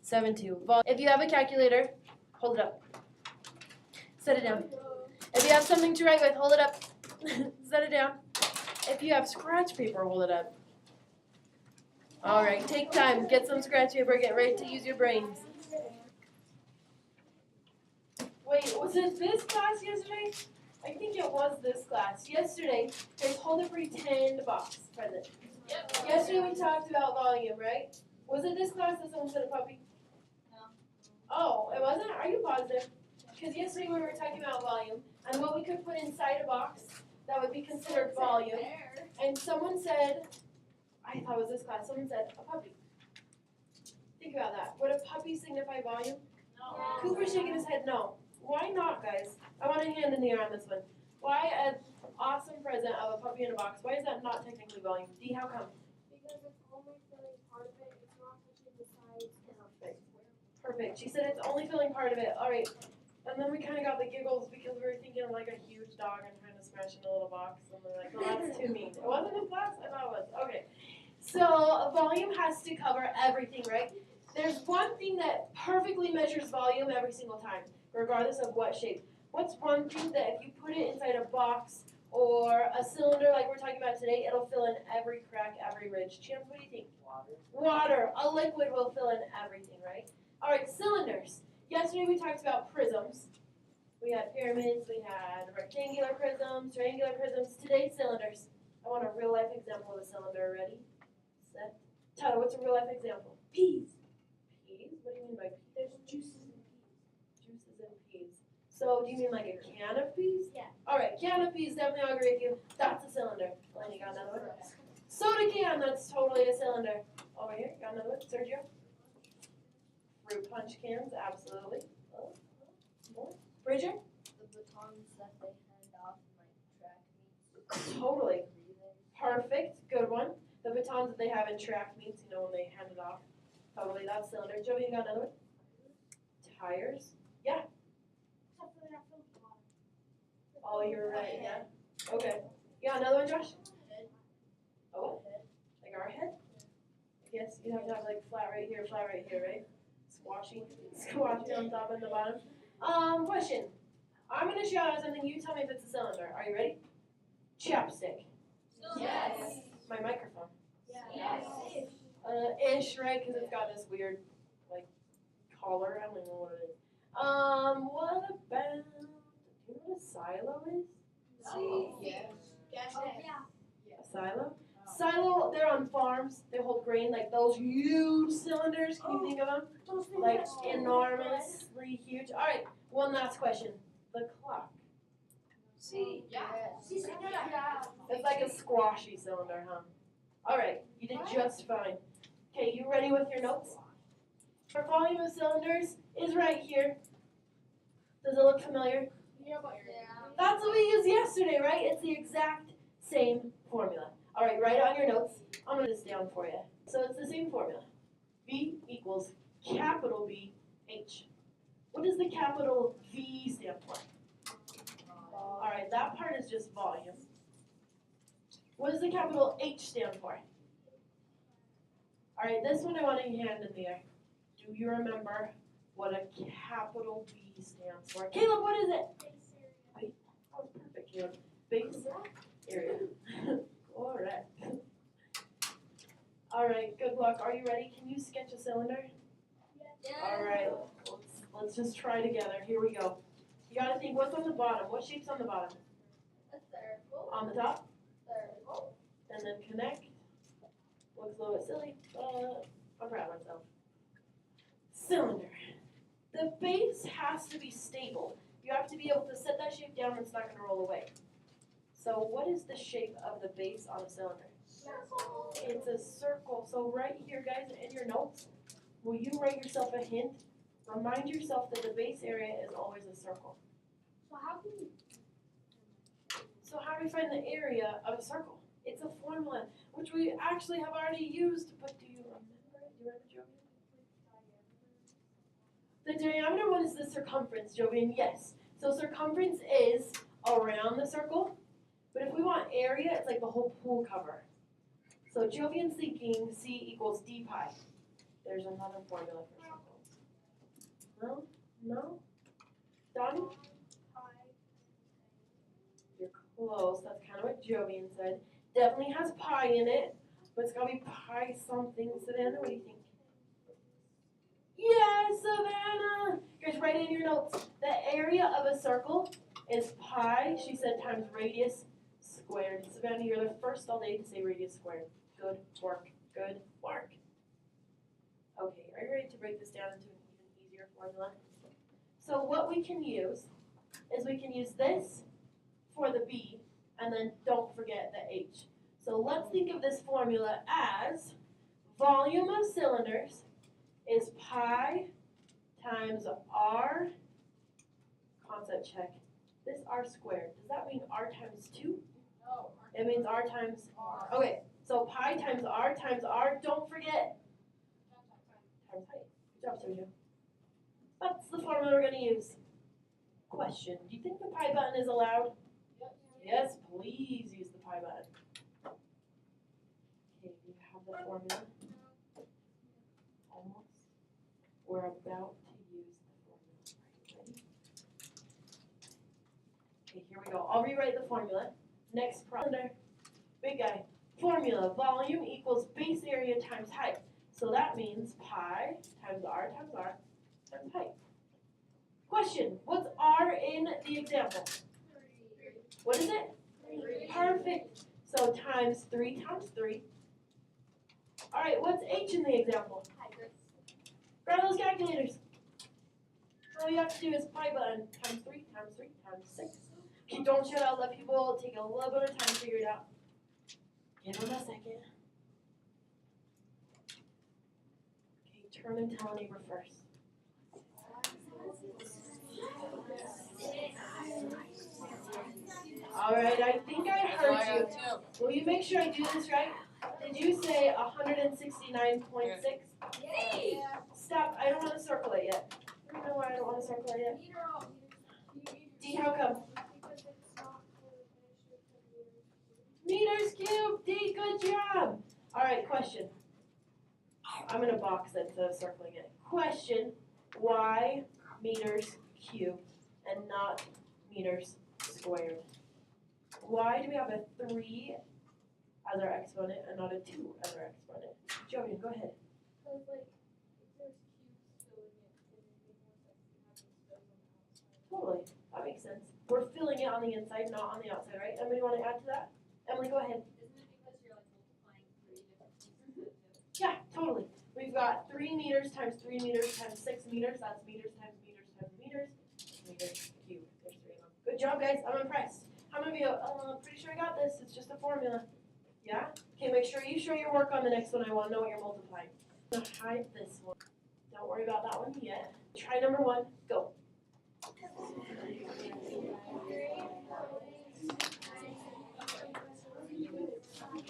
7.2. If you have a calculator, hold it up. Set it down. If you have something to write with, hold it up. Set it down. If you have scratch paper, hold it up. All right, take time. Get some scratch paper. Get ready to use your brains. Wait, was it this class yesterday? I think it was this class. Yesterday, there's hold a pretend box present. Yep. Yesterday we talked about volume, right? Was it this class that someone said a puppy? No. Oh, it wasn't? Are you positive? Because yesterday we were talking about volume and what we could put inside a box that would be considered volume. And someone said, I thought it was this class, someone said a puppy. Think about that. Would a puppy signify volume? No. Cooper's shaking his head no. Why not, guys? I want a hand in the air on this one. Why an awesome present of a puppy in a box? Why is that not technically volume? D, how come? Because it's only filling part of it. It's not touching the sides. Perfect. Perfect. She said it's only filling part of it. All right. And then we kind of got the giggles because we were thinking of like a huge dog and trying to smash in a little box. And we're like, well, that's too mean. It wasn't in class? I thought it was. Okay. So a volume has to cover everything, right? There's one thing that perfectly measures volume every single time, regardless of what shape. What's one thing that if you put it inside a box or a cylinder like we're talking about today, it'll fill in every crack, every ridge? Chance, what do you think? Water. Water. A liquid will fill in everything, right? All right, cylinders. Yesterday we talked about prisms. We had pyramids, we had rectangular prisms, triangular prisms. Today, cylinders. I want a real life example of a cylinder. Ready? Set. Tyler, what's a real life example? Peas. Peas? What do you mean by peas? There's juices in peas. Juices in peas. So do you mean like a can of peas? Yeah. All right, can of peas, definitely I'll agree with you. That's a cylinder. Glenn, you got another one? Soda can, that's totally a cylinder. Over here, got another one? Sergio? Fruit punch cans, absolutely. Oh, more. Bridger? The batons that they hand off in like track meets. Totally. Perfect. Good one. The batons that they have in track meets, you know, when they hand it off. Totally, that's cylinder. Joey, you got another one? Tires? Yeah. Except for that fills water. Oh, you're right, yeah. Okay. You got another one, Josh? Oh, like our head? Yes, you have to have like flat right here, right? Squashy on top and the bottom. Question. I'm gonna shout out something, you tell me if it's a cylinder. Are you ready? Chapstick. Yes. My microphone. Yes. Ish, right? Because it's got this weird, like, collar. I don't even know what it is. What about, do you know what a silo is? Yes. A silo? Silo, they're on farms. They hold grain, like those huge cylinders. Can you think of them? Like enormously huge. All right, one last question. The clock. See? Yeah. It's like a squashy cylinder, huh? All right, you did just fine. Okay, you ready with your notes? Our volume of cylinders is right here. Does it look familiar? Yeah. That's what we used yesterday, right? It's the exact same formula. All right, write on your notes. I'm going to write this down for you. So it's the same formula. V equals capital B H. What does the capital V stand for? All right, that part is just volume. What does the capital H stand for? All right, this one I want a hand in the air. Do you remember what a capital B stands for? Caleb, what is it? Base area. That was perfect, Caleb. Base area. Correct. All right, good luck. Are you ready? Can you sketch a cylinder? Yeah. All right, let's just try together. Here we go. You gotta think, what's on the bottom? What shape's on the bottom? A circle. On the top? Circle. And then connect. Looks a little bit silly, but I'm proud of myself. Cylinder. The base has to be stable. You have to be able to set that shape down and it's not going to roll away. So what is the shape of the base on a cylinder? Circle. It's a circle. So right here, guys, in your notes, will you write yourself a hint? Remind yourself that the base area is always a circle. So how do we find the area of a circle? It's a formula, which we actually have already used, but do you remember it? Do you remember, Jovian? The diameter one is the circumference, Jovian, yes. So circumference is around the circle, but if we want area, it's like the whole pool cover. So Jovian's thinking C equals D pi. There's another formula for circle. No? No? Donnie? You're close. That's kind of what Jovian said. Definitely has pi in it, but it's gotta be pi something. Savannah, what do you think? Yes, Savannah! Guys, write in your notes. The area of a circle is pi, she said, times radius squared. Savannah, you're the first all day to say radius squared. Good work. Good work. Okay, are you ready to break this down into an even easier formula? So what we can use is we can use this for the B, and then don't forget the H. So let's think of this formula as volume of cylinders is pi times r, concept check, this r squared. Does that mean r times 2? No. It means r times r. Okay, so pi times r, don't forget times height. Good job, Sergio. That's the formula we're going to use. Question, do you think the pi button is allowed? Yes, please use the pi button. Okay, you have the formula? Almost. We're about to use the formula. Ready? Okay, here we go. I'll rewrite the formula. Next problem. Big guy. Formula, volume equals base area times height. So that means pi times r times height. Question, what's r in the example? What is it? 3. Perfect. So times 3 times 3. All right, what's h in the example? Grab those calculators. All you have to do is pi button times 3 times 3 times 6. Okay, don't shut out. Let people take a little bit of time to figure it out. Give them a second. Okay, turn and tell a neighbor first. All right, I think I heard you. Will you make sure I do this right? Did you say 169.6? Yay! Stop, I don't want to circle it yet. You know why I don't want to circle it yet? D, how come? Because it's not Meters cubed, D, good job. All right, question. I'm going to box it instead of circling it. Question, why meters cubed and not meters squared? Why do we have a 3 as our exponent and not a 2 as our exponent? Joey, go ahead. Because, like, if there's cubes filling it, then it makes more sense to have it filled on the outside. Totally, that makes sense. We're filling it on the inside, not on the outside, right? Emily, want to add to that? Emily, go ahead. Isn't it because you're like multiplying 3 different pieces of it? Yeah, totally. We've got 3 meters times 3 meters times 6 meters. That's meters times meters times meters. Meters cubed. There's 3 of them. Good job, guys. I'm impressed. How many of you? I'm pretty sure I got this. It's just a formula. Yeah? Okay, make sure you show your work on the next one. I want to know what you're multiplying. I'm going to hide this one. Don't worry about that one yet. Try number 1. Go.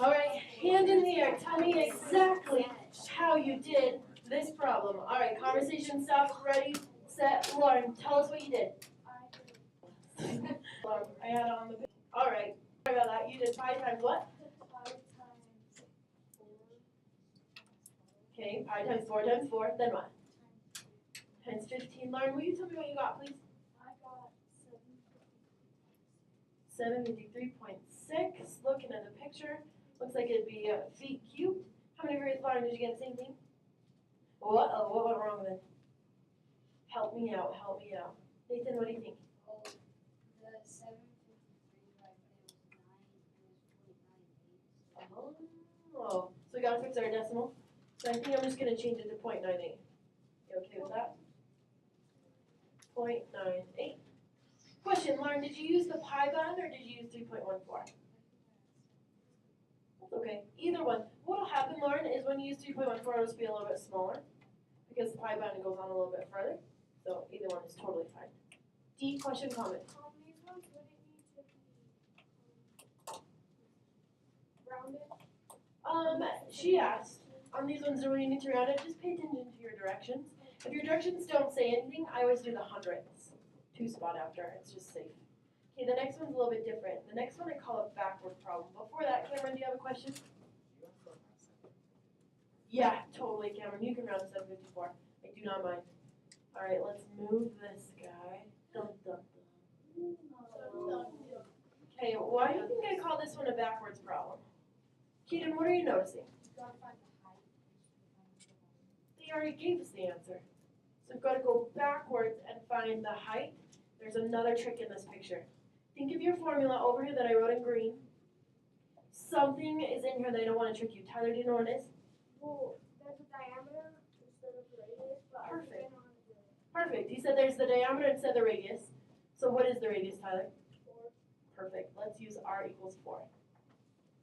All right, hand in the air. Tell me exactly how you did this problem. All right, conversation stop. Ready, set, Lauren. Tell us what you did. Lauren, I had it on the page. All right, sorry about that. You did 5 times what? 5 times 4 Okay, pi times 4 times 4. Then what? Times 15. Lauren, will you tell me what you got, please? I got 7. 753.6. Looking at the picture, looks like it'd be feet cubed. How many various Lauren did you get the same thing? What went wrong then? Help me out, help me out. Nathan, what do you think? Oh, the 753, right, but it was 9, it was 0.98. Oh, so we gotta fix our decimal. So I think I'm just gonna change it to 0.98. You okay with that? 0.98. Question, Lauren, did you use the pi button or did you use 3.14? That's okay. Either one. What'll happen, Lauren, is when you use 3.14, it'll just be a little bit smaller because the pi button goes on a little bit further. So either one is totally fine. D, question, comment. These ones wouldn't need to be rounded. She asked, on these ones, do we need to round it? Just pay attention to your directions. If your directions don't say anything, I always do the hundredths. 2 spot after, it's just safe. Okay, the next one's a little bit different. The next one I call a backward problem. Before that, Cameron, do you have a question? Yeah, totally, Cameron. You can round to 754. I do not mind. Alright, let's move this guy. Dun, dun, dun. Okay, why do you think I call this one a backwards problem? Keaton, what are you noticing? They already gave us the answer. So we've got to go backwards and find the height. There's another trick in this picture. Think of your formula over here that I wrote in green. Something is in here that I don't want to trick you. Tyler, do you know what it is? Well, there's a diameter instead of the radius, but I Perfect. don't know how to do it. Perfect. You said there's the diameter instead of the radius. So what is the radius, Tyler? 4. Perfect. Let's use r equals 4.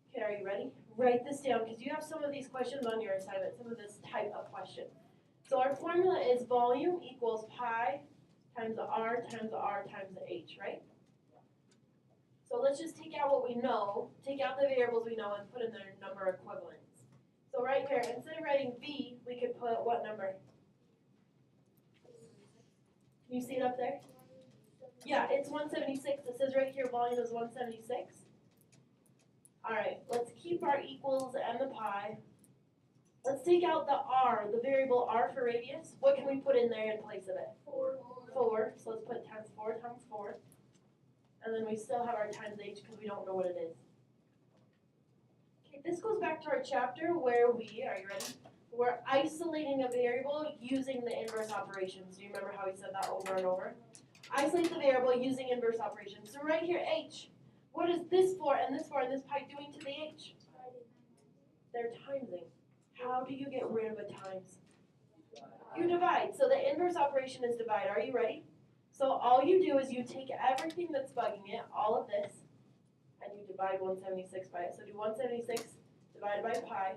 Okay, are you ready? Write this down because you have some of these questions on your assignment, some of this type of question. So our formula is volume equals pi times the r times the r times the h, right? So let's just take out what we know, take out the variables we know and put in their number equivalents. So right here, instead of writing v, we could put what number? Can you see it up there? Yeah, it's 176. It says right here volume is 176. Alright, let's keep our equals and the pi. Let's take out the r, the variable r for radius. What can we put in there in place of it? 4. 4. So let's put times 4 times 4. And then we still have our times h because we don't know what it is. Okay, this goes back to our chapter where are you ready? We're isolating a variable using the inverse operations. Do you remember how we said that over and over? Isolate the variable using inverse operations. So right here, h. What is this 4 and this 4 and this pi doing to the h? They're timesing. How do you get rid of a times? You divide. So the inverse operation is divide. Are you ready? So all you do is you take everything that's bugging it, all of this, and you divide 176 by it. So do 176 divided by pi,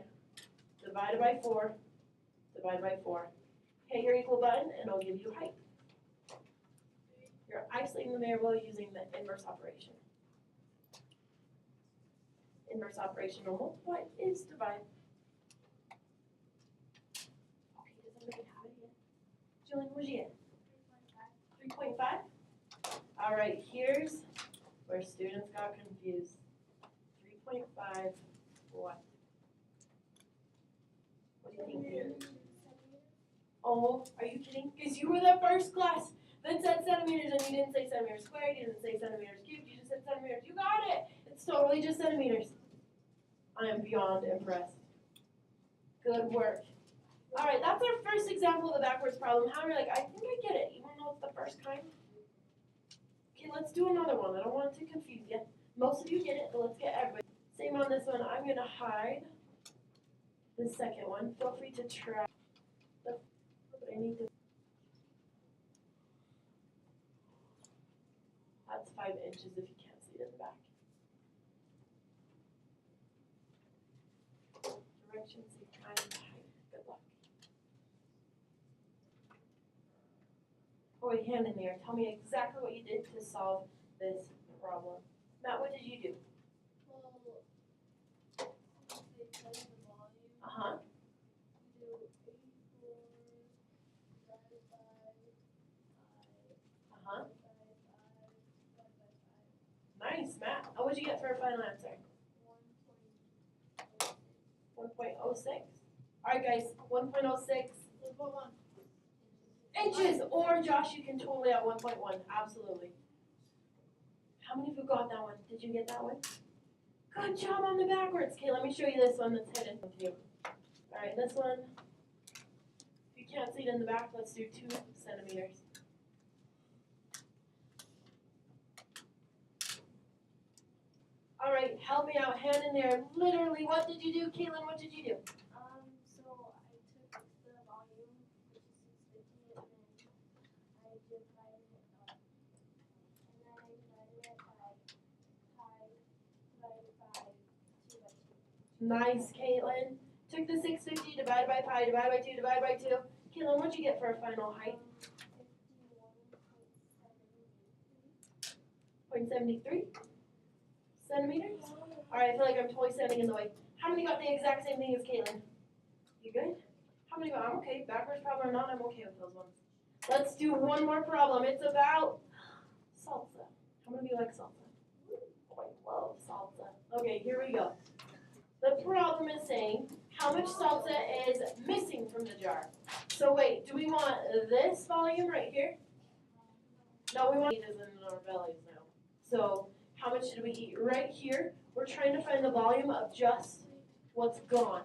divided by 4, divided by 4. Hit your equal button and it'll give you height. You're isolating the variable using the inverse operation. Inverse operation of multiply is divide. Okay, does everybody have it yet? Jillian, where'd you get? 3.5? Alright, here's where students got confused. 3.5 what? What do you think? Oh, are you kidding? Because you were the first class that said centimeters and you didn't say centimeters squared, you didn't say centimeters cubed, you just said centimeters. You got it! It's totally just centimeters. I am beyond impressed. Good work. Alright, that's our first example of the backwards problem. How you're like, I think I get it, even though it's the first kind. Okay, let's do another one. I don't want it to confuse you. Most of you get it, but let's get everybody. Same on this one. I'm going to hide the second one. Feel free to try. But I need to. That's 5 inches if you can't see it in the back. Directions, say time, height. Good luck. Oh, wait, hand in there. Tell me exactly what you did to solve this problem. Matt, what did you do? Well, since they tell you the volume, Uh-huh. you do 84 divided by 5 Uh-huh. divided by 5 Nice, Matt. Oh, what'd you get for a final answer? 1.06. Alright guys, 1.06 inches. Or Josh, you can totally at 1.1. Absolutely. How many of you got that one? Did you get that one? Good job on the backwards. Okay, let me show you this one that's hidden too. Alright, this one. If you can't see it in the back, let's do 2 centimeters. Alright, help me out. Hand in there. Literally, what did you do? Caitlin, what did you do? So I took the volume, which is 650, and then I divided it up. And then I divided it by pi divided by 2 by 2. Nice, Caitlin. Took the 650 divided by pi, divided by 2, divided by 2. Caitlin, what'd you get for a final height? 0.73 centimeters? Alright, I feel like I'm totally standing in the way. How many got the exact same thing as Caitlin? You good? How many got? I'm okay. Backwards problem or not, I'm okay with those ones. Let's do one more problem. It's about salsa. How many of you like salsa? Quite love salsa. Okay, here we go. The problem is saying how much salsa is missing from the jar. So wait, do we want this volume right here? No, we want it in our bellies now. So how much did we eat right here? We're trying to find the volume of just what's gone.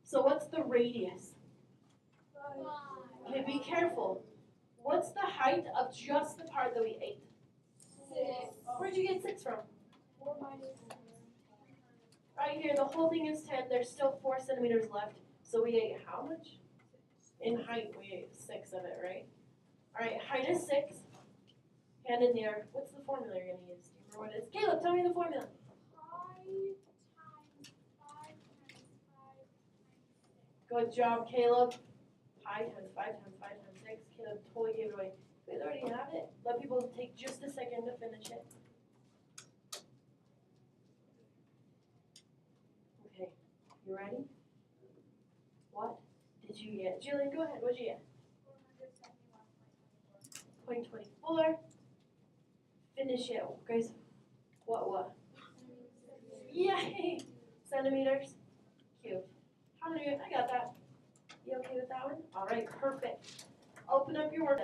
So what's the radius? Okay, be careful. What's the height of just the part that we ate? 6. Where'd you get 6 from? 4 minus 6. Right here, the whole thing is 10. There's still 4 centimeters left. So we ate how much? In height, we ate 6 of it, right? All right, height is 6. Hand in the air. What's the formula you're going to use? Do you remember what it is? Caleb, tell me the formula. Pi times 5 times 5 times 6. Good job, Caleb. Pi times 5 times 5 times 6. Caleb totally gave it away. You guys already have it. Let people take just a second to finish it. Okay, you ready? What did you get? Jillian, go ahead. What did you get? 471.24. 0.24. Finish it, guys. What? Yay! Centimeters. Cute. How many? I got that. You okay with that one? All right, perfect. Open up your work.